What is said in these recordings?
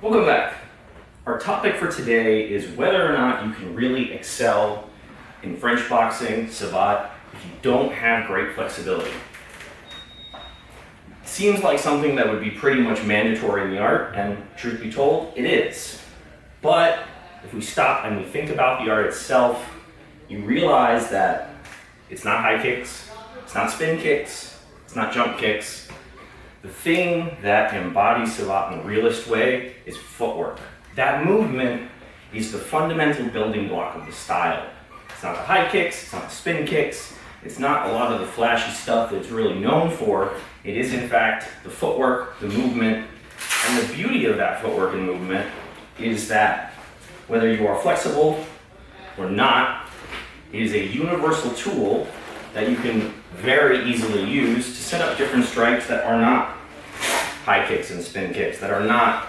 Welcome back. Our topic for today is whether or not you can really excel in French boxing, Savate, if you don't have great flexibility. Seems like something that would be pretty much mandatory in the art, and truth be told, it is. But if we stop and we think about the art itself, you realize that it's not high kicks, it's not spin kicks, it's not jump kicks. The thing that embodies Savate in the realist way is footwork. That movement is the fundamental building block of the style. It's not the high kicks, it's not the spin kicks, it's not a lot of the flashy stuff that it's really known for. It is in fact the footwork, the movement, and the beauty of that footwork and movement is that whether you are flexible or not, it is a universal tool that you can very easily use to set up different strikes that are not high kicks and spin kicks, that are not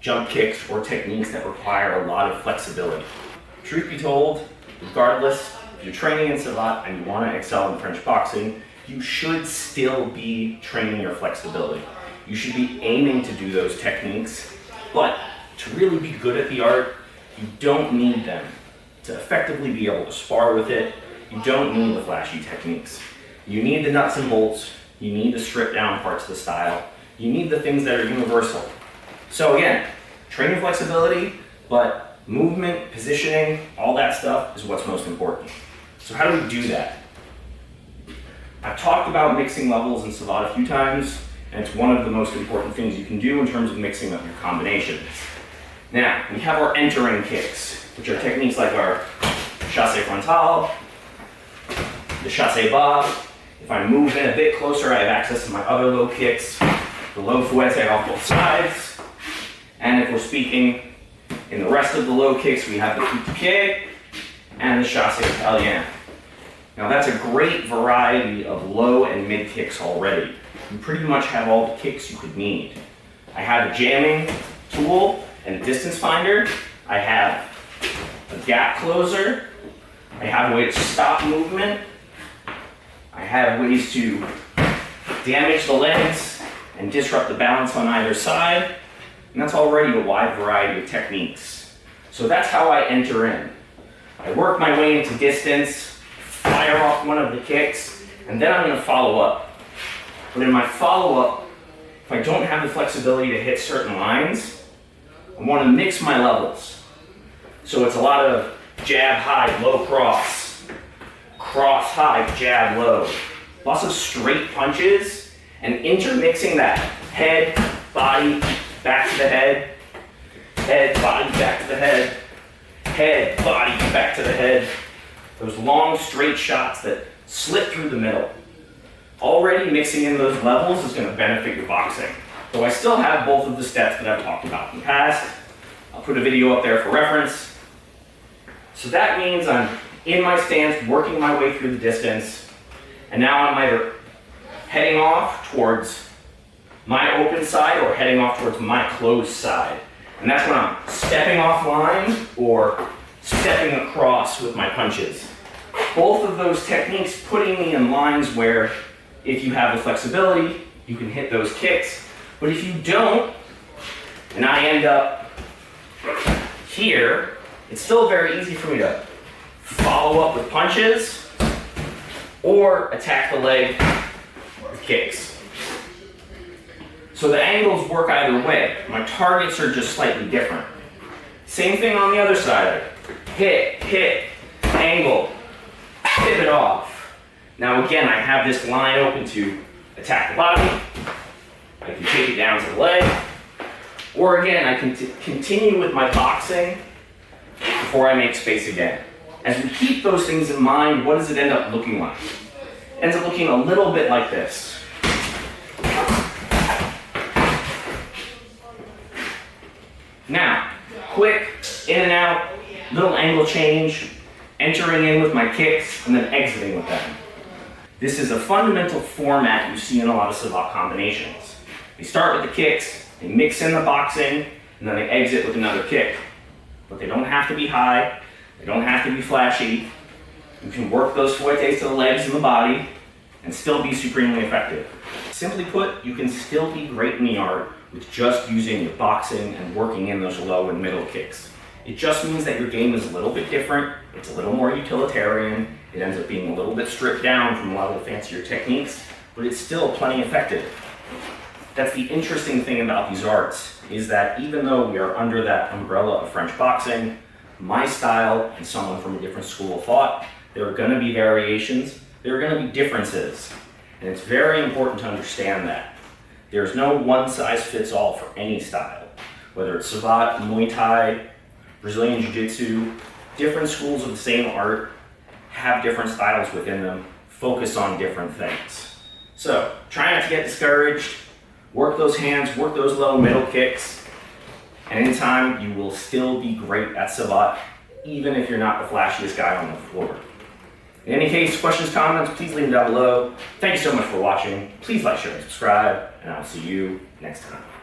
jump kicks or techniques that require a lot of flexibility. Truth be told, regardless, if you're training in Savate and you want to excel in French boxing, you should still be training your flexibility. You should be aiming to do those techniques, but to really be good at the art, you don't need them. To effectively be able to spar with it, you don't need the flashy techniques. You need the nuts and bolts, you need the stripped down parts of the style, you need the things that are universal. So again, training flexibility, but movement, positioning, all that stuff is what's most important. So how do we do that? I've talked about mixing levels in Savate a few times, and it's one of the most important things you can do in terms of mixing up your combinations. Now, we have our entering kicks, which are techniques like our chassé frontal, the chassé bas. If I move in a bit closer, I have access to my other low kicks, the low fouette off both sides. And if we're speaking in the rest of the low kicks, we have the coup de pied and the chassé italien. Now that's a great variety of low and mid kicks already. You pretty much have all the kicks you could need. I have a jamming tool and a distance finder. I have a gap closer. I have a way to stop movement. I have ways to damage the legs and disrupt the balance on either side. And that's already a wide variety of techniques. So that's how I enter in. I work my way into distance, fire off one of the kicks, and then I'm going to follow up. But in my follow-up, if I don't have the flexibility to hit certain lines, I want to mix my levels. So it's a lot of jab high, low cross, cross high, jab low. Lots of straight punches and intermixing that head, body, back to the head, body, back to the head, body, back to the head. Those long straight shots that slip through the middle. Already mixing in those levels is going to benefit your boxing. So I still have both of the steps that I've talked about in the past. I'll put a video up there for reference. So that means I'm in my stance, working my way through the distance, and now I'm either heading off towards my open side or heading off towards my closed side. And that's when I'm stepping off line or stepping across with my punches. Both of those techniques putting me in lines where if you have the flexibility, you can hit those kicks. But if you don't, and I end up here, it's still very easy for me to follow up with punches or attack the leg with kicks. So the angles work either way. My targets are just slightly different. Same thing on the other side. Hit, angle, pivot off. Now again, I have this line open to attack the body. I can take it down to the leg. Or again, I can continue with my boxing before I make space again. As we keep those things in mind, what does it end up looking like? It ends up looking a little bit like this. Now, quick, in and out, little angle change, entering in with my kicks, and then exiting with them. This is a fundamental format you see in a lot of Savate combinations. They start with the kicks, they mix in the boxing, and then they exit with another kick. But they don't have to be high, they don't have to be flashy. You can work those fouettes to the legs and the body and still be supremely effective. Simply put, you can still be great in the art with just using your boxing and working in those low and middle kicks. It just means that your game is a little bit different, it's a little more utilitarian, it ends up being a little bit stripped down from a lot of the fancier techniques, but it's still plenty effective. That's the interesting thing about these arts, is that even though we are under that umbrella of French boxing, my style and someone from a different school of thought, there are going to be variations, there are going to be differences, and it's very important to understand that. There's no one-size-fits-all for any style, whether it's Savate, Muay Thai, Brazilian Jiu-Jitsu, different schools of the same art have different styles within them, focus on different things. So, try not to get discouraged, work those hands, work those low middle kicks, and in time you will still be great at Savate, even if you're not the flashiest guy on the floor. In any case, questions, comments, please leave them down below. Thank you so much for watching. Please like, share, and subscribe, and I'll see you next time.